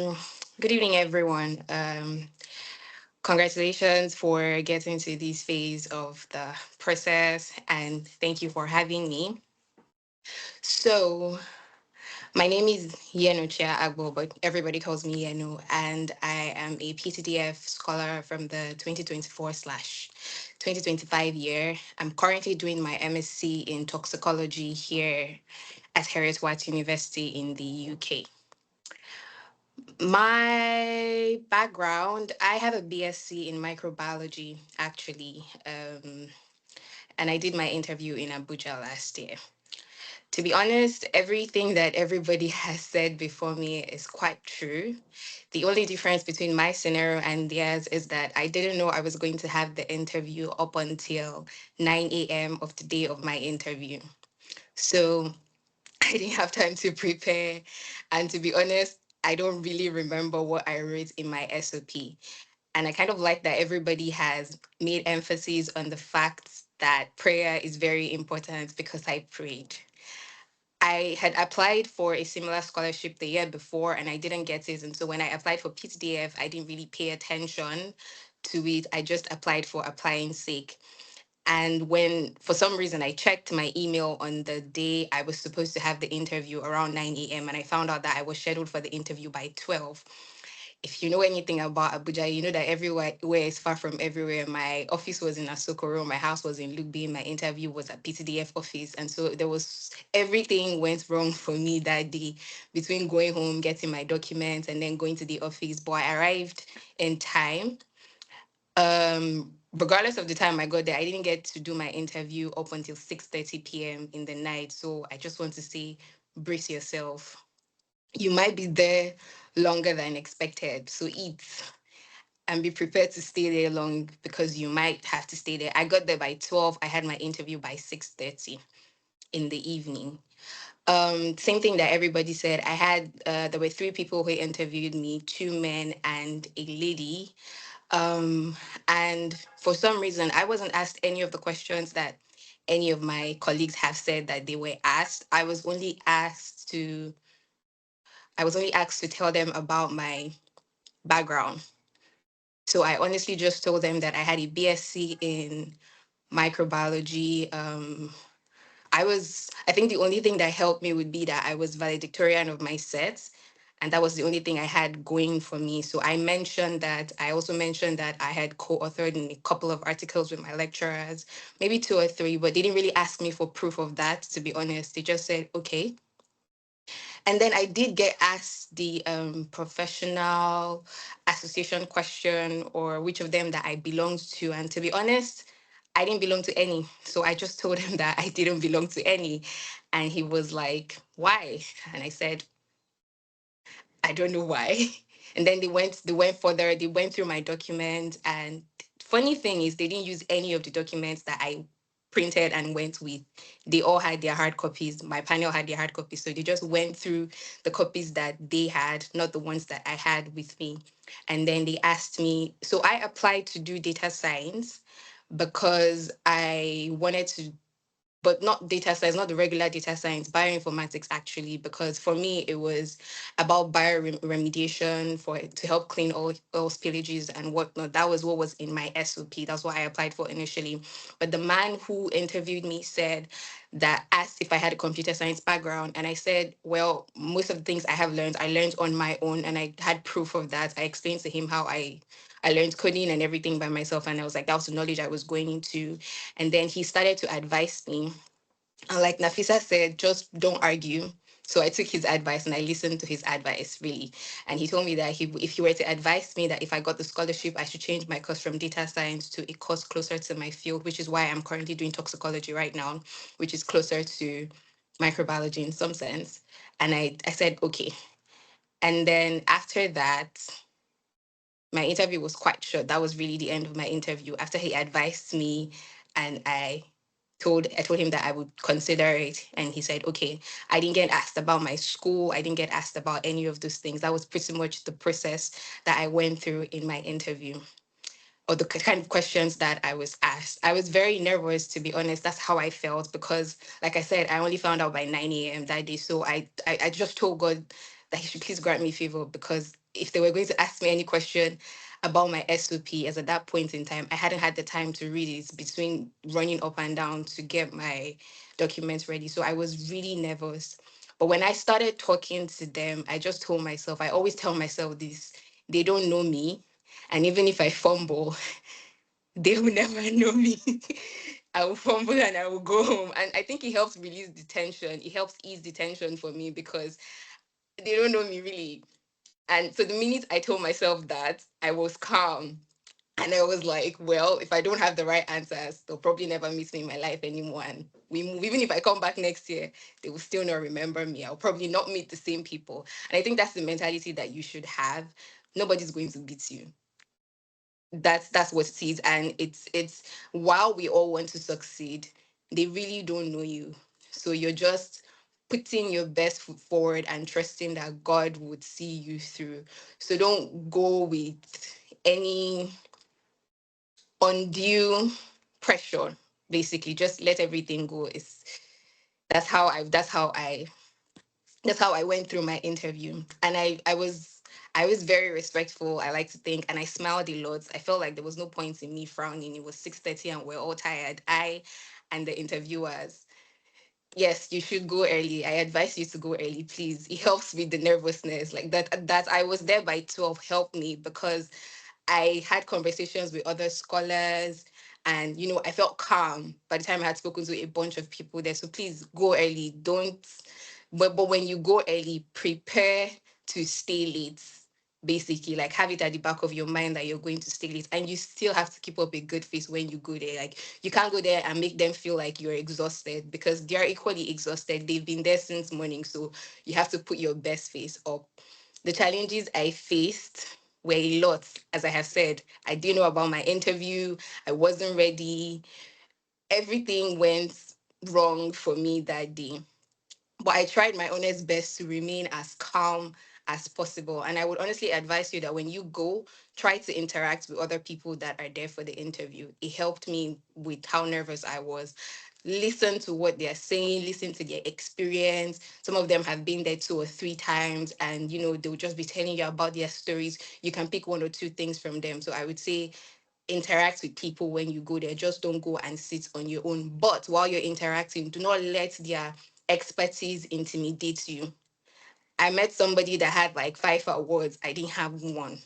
Good evening, everyone. Congratulations for getting to this phase of the process, and thank you for having me. So, my name is Yeneochia Agbor, but everybody calls me Yeno, and I am a PTDF scholar from the 2024/2025 year. I'm currently doing my MSc in toxicology here at Heriot Watt University in the UK. My background, I have a BSc in microbiology, actually, and I did my interview in Abuja last year. To be honest, everything that everybody has said before me is quite true. The only difference between my scenario and theirs is that I didn't know I was going to have the interview up until 9 a.m. of the day of my interview. So I didn't have time to prepare. And to be honest, I don't really remember what I wrote in my SOP. And I kind of like that everybody has made emphasis on the fact that prayer is very important because I prayed. I had applied for a similar scholarship the year before and I didn't get it. And so when I applied for PTDF, I didn't really pay attention to it. I just applied for applying sake. And when, for some reason, I checked my email on the day I was supposed to have the interview around 9 a.m., and I found out that I was scheduled for the interview by 12. If you know anything about Abuja, you know that everywhere where is far from everywhere. My office was in Asokoro, my house was in Lugbe, my interview was at PTDF office. And so there was everything went wrong for me that day between going home, getting my documents, and then going to the office. But I arrived in time. Regardless of the time I got there, I didn't get to do my interview up until 6:30 p.m. in the night. So I just want to say, brace yourself. You might be there longer than expected. So eat and be prepared to stay there long because you might have to stay there. I got there by 12. I had my interview by 6:30 in the evening. Same thing that everybody said. There were three people who interviewed me, two men and a lady. Um, and for some reason, I wasn't asked any of the questions that any of my colleagues have said that they were asked. I was only asked to tell them about my background. So I honestly just told them that I had a BSc in microbiology. I think the only thing that helped me would be that I was valedictorian of my sets. And that was the only thing I had going for me. So I also mentioned that I had co authored in a couple of articles with my lecturers, maybe two or three, but they didn't really ask me for proof of that, to be honest. They just said, okay. And then I did get asked the professional association question or which of them that I belonged to. And to be honest, I didn't belong to any. So I just told him that I didn't belong to any. And he was like, why? And I said, I don't know why. And then they went further, they went through my documents. And funny thing is they didn't use any of the documents that I printed and went with. They all had their hard copies. My panel had their hard copies. So they just went through the copies that they had, not the ones that I had with me. And then they asked me, so I applied to do data science because I wanted to, but not data science, not the regular data science, bioinformatics actually, because for me it was about bioremediation for to help clean oil spillages and whatnot. That was what was in my SOP. That's what I applied for initially. But the man who interviewed me said that asked if I had a computer science background, and I said, well, most of the things I learned on my own, and I had proof of that. I explained to him how I learned coding and everything by myself, and I was like, that was the knowledge I was going into. And then he started to advise me. And like Nafisa said, just don't argue. So I took his advice and I listened to his advice, really. And he told me that if he were to advise me that if I got the scholarship, I should change my course from data science to a course closer to my field, which is why I'm currently doing toxicology right now, which is closer to microbiology in some sense. And I said, okay. And then after that, my interview was quite short. That was really the end of my interview. After he advised me and I told him that I would consider it. And he said, okay. I didn't get asked about my school. I didn't get asked about any of those things. That was pretty much the process that I went through in my interview or the kind of questions that I was asked. I was very nervous, to be honest. That's how I felt because, like I said, I only found out by 9 a.m. that day. So I just told God that He should please grant me favor because if they were going to ask me any question about my SOP, as at that point in time, I hadn't had the time to read it between running up and down to get my documents ready. So I was really nervous. But when I started talking to them, I just told myself, I always tell myself this, they don't know me. And even if I fumble, they will never know me. I will fumble and I will go home. And I think it helps release the tension. It helps ease the tension for me because they don't know me really. And so the minute I told myself that, I was calm. And I was like, well, if I don't have the right answers, they'll probably never meet me in my life anymore. And we move. Even if I come back next year, they will still not remember me. I'll probably not meet the same people. And I think that's the mentality that you should have. Nobody's going to beat you. That's what it is. And it's while we all want to succeed, they really don't know you. So you're just putting your best foot forward and trusting that God would see you through. So don't go with any undue pressure. Basically, just let everything go. It's that's how I went through my interview. And I was very respectful, I like to think, and I smiled a lot. I felt like there was no point in me frowning. It was 6:30 and we're all tired. I and the interviewers. Yes, you should go early. I advise you to go early, please. It helps with the nervousness. Like that I was there by 12 helped me because I had conversations with other scholars, and I felt calm by the time I had spoken to a bunch of people there. So please go early. Don't but when you go early, prepare to stay late. Basically, like, have it at the back of your mind that you're going to stay late, and you still have to keep up a good face when you go there. Like, you can't go there and make them feel like you're exhausted because they're equally exhausted. They've been there since morning, so you have to put your best face up. The challenges I faced were a lot. As I have said, I didn't know about my interview. I wasn't ready. Everything went wrong for me that day. But I tried my honest best to remain as calm as possible. And I would honestly advise you that when you go, try to interact with other people that are there for the interview. It helped me with how nervous I was. Listen to what they're saying, listen to their experience. Some of them have been there 2 or 3 times, and they'll just be telling you about their stories. You can pick 1 or 2 things from them. So I would say interact with people when you go there. Just don't go and sit on your own. But while you're interacting, do not let their expertise intimidate you. I met somebody that had like 5 awards. I didn't have one.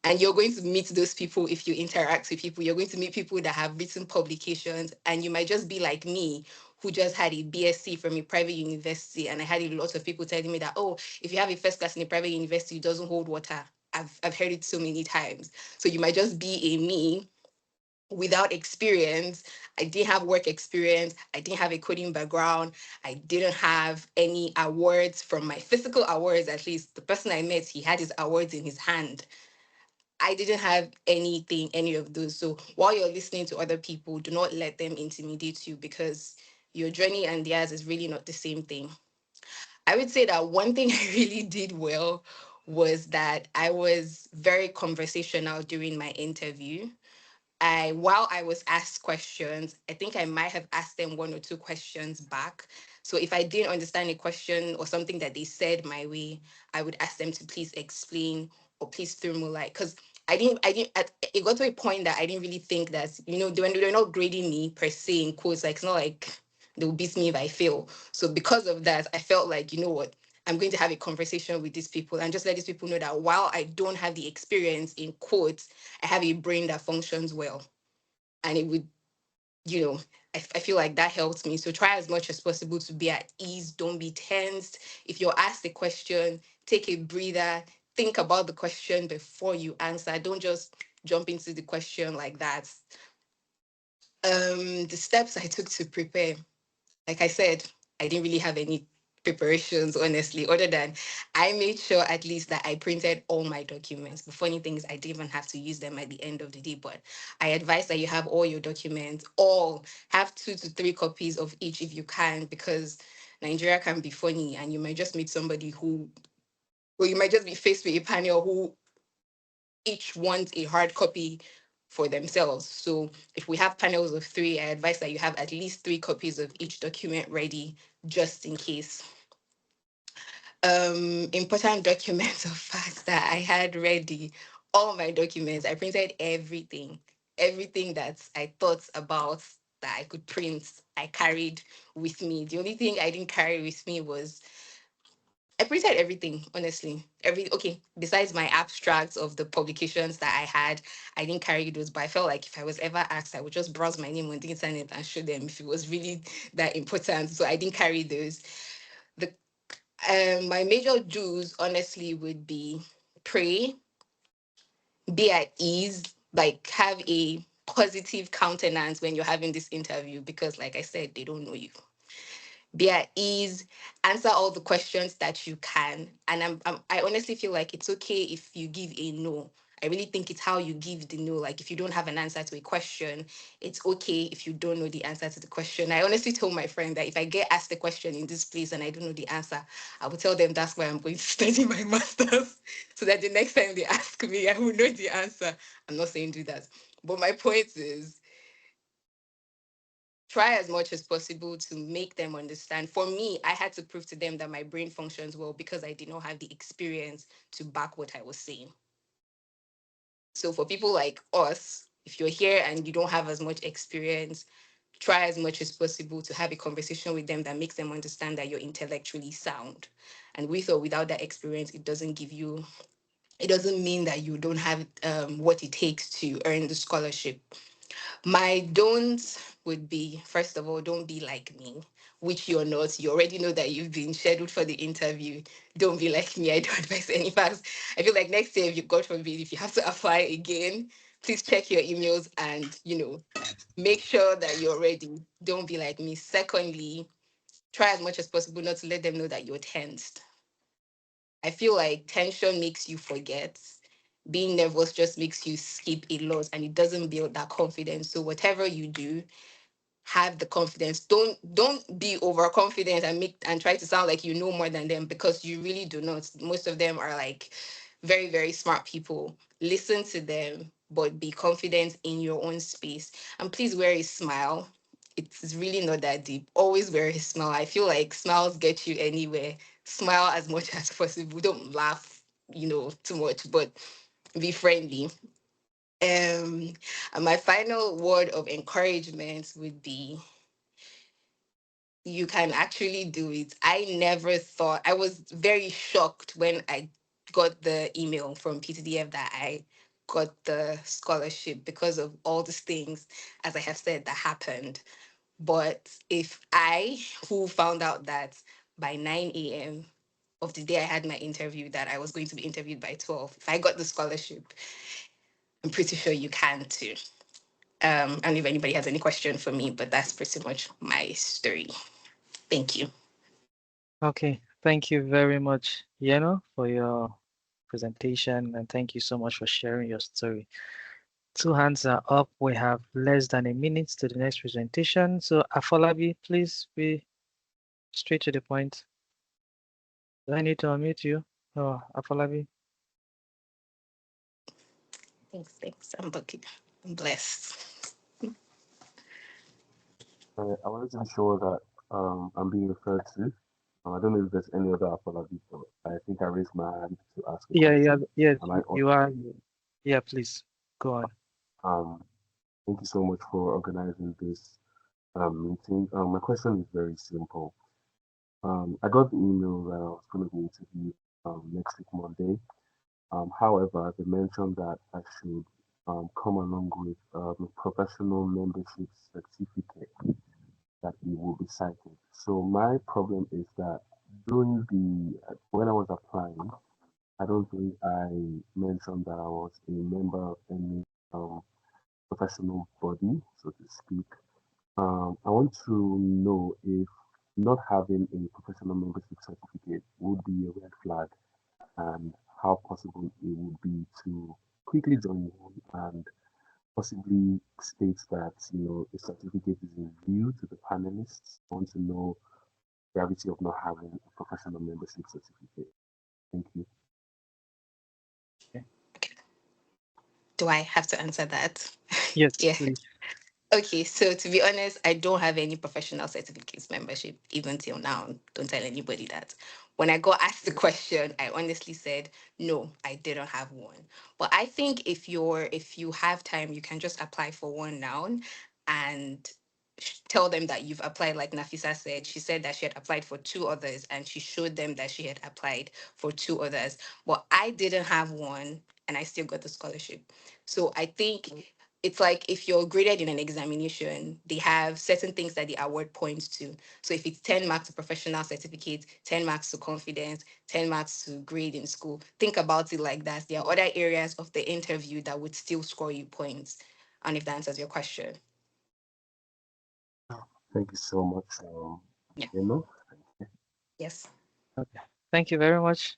And you're going to meet those people if you interact with people. You're going to meet people that have written publications, and you might just be like me, who just had a BSc from a private university. And I had a lot of people telling me that, oh, if you have a first class in a private university, it doesn't hold water. I've heard it so many times. So you might just be a me without experience. I didn't have work experience. I didn't have a coding background. I didn't have any awards from my physical awards, at least. The person I met, he had his awards in his hand. I didn't have anything, any of those. So while you're listening to other people, do not let them intimidate you because your journey and theirs is really not the same thing. I would say that one thing I really did well was that I was very conversational during my interview. While I was asked questions, I think I might have asked them 1 or 2 questions back. So if I didn't understand a question or something that they said my way, I would ask them to please explain or please throw more light. Because it got to a point that I didn't really think that, they're not grading me per se in quotes. Like, it's not like they'll beat me if I fail. So because of that, I felt like, you know what? I'm going to have a conversation with these people and just let these people know that while I don't have the experience in quotes, I have a brain that functions well. And it would, you know, I feel like that helped me. So try as much as possible to be at ease. Don't be tensed. If you're asked a question, take a breather, think about the question before you answer. Don't just jump into the question like that. The steps I took to prepare, like I said, I didn't really have any preparations, honestly, other than I made sure at least that I printed all my documents. The funny thing is, I didn't even have to use them at the end of the day, but I advise that you have all your documents, have 2 to 3 copies of each if you can, because Nigeria can be funny and you might just meet somebody or you might just be faced with a panel who each wants a hard copy for themselves. So if we have panels of 3, I advise that you have at least 3 copies of each document ready just in case. Important documents of facts that I had ready. All my documents. I printed everything that I thought about that I could print. I carried with me. The only thing I didn't carry with me was I printed everything, honestly. Besides my abstracts of the publications that I had, I didn't carry those, but I felt like if I was ever asked, I would just browse my name on the internet and show them if it was really that important. So I didn't carry those. The My major do's, honestly, would be pray, be at ease, like have a positive countenance when you're having this interview because, like I said, they don't know you. Be at ease, answer all the questions that you can. And I honestly feel like it's okay if you give a no. I really think it's how you give the no. Like if you don't have an answer to a question, it's okay if you don't know the answer to the question. I honestly told my friend that if I get asked a question in this place and I don't know the answer, I will tell them that's why I'm going to study my master's. So that the next time they ask me, I will know the answer. I'm not saying do that. But my point is try as much as possible to make them understand. For me, I had to prove to them that my brain functions well because I did not have the experience to back what I was saying. So for people like us, if you're here and you don't have as much experience, try as much as possible to have a conversation with them that makes them understand that you're intellectually sound. And with or without that experience, it doesn't mean that you don't have what it takes to earn the scholarship. My don'ts would be, first of all, don't be like me, which you're not. You already know that you've been scheduled for the interview. Don't be like me. I don't advise any facts. I feel like next year, if you, God forbid, if you have to apply again, please check your emails and, make sure that you're ready. Don't be like me. Secondly, try as much as possible not to let them know that you're tensed. I feel like tension makes you forget. Being nervous just makes you skip a lot and it doesn't build that confidence. So whatever you do, have the confidence. Don't be overconfident and try to sound like you know more than them because you really do not. Most of them are like very, very smart people. Listen to them, but be confident in your own space. And please wear a smile. It's really not that deep. Always wear a smile. I feel like smiles get you anywhere. Smile as much as possible. Don't laugh, too much, but be friendly. And my final word of encouragement would be you can actually do it. I never thought, I was very shocked when I got the email from PTDF that I got the scholarship because of all these things, as I have said, that happened. But if I, who found out that by 9 a.m. of the day I had my interview, that I was going to be interviewed by 12, if I got the scholarship, I'm pretty sure you can too. I don't know if anybody has any question for me, but that's pretty much my story. Thank you. Okay, thank you very much, Yeno, for your presentation, and thank you so much for sharing your story. Two hands are up. We have less than a minute to the next presentation. So, Afolabi, please be straight to the point. Do I need to unmute you? Oh, Afolabi. Thanks. I'm lucky. I'm blessed. I wasn't sure that I'm being referred to. I don't know if there's any other apology, but I think I raised my hand to ask a Yeah, question. yes, Am I you audible? are. Yeah, please go on. Um, Thank you so much for organizing this meeting. My question is very simple. I got the email that I was going to be interviewed next week, Monday. However, they mentioned that I should come along with a professional membership certificate that it will be cited. So my problem is that during the when I was applying, I don't think I mentioned that I was a member of any um, professional body, so to speak. I want to know if not having a professional membership certificate would be a red flag and how possible it would be to quickly join one and possibly states that a certificate is in view to the panelists. I want to know the gravity of not having a professional membership certificate. Thank you. Okay. Do I have to answer that? Yes, Yeah. please. Okay, so to be honest, I don't have any professional certificates membership even till now. Don't tell anybody that. When I got asked the question, I honestly said no, I didn't have one. But I think if you have time, you can just apply for one now and tell them that you've applied. Like Nafisa said, she said that she had applied for two others and she showed them that she had applied for two others. But I didn't have one and I still got the scholarship. So I think it's like if you're graded in an examination, they have certain things that they award points to. So if it's 10 marks to professional certificate, 10 marks to confidence, 10 marks to grade in school, think about it like that. There are other areas of the interview that would still score you points. And if that answers your question. Oh, Thank you so much, Yeah. you know. Yes. okay. Thank you very much.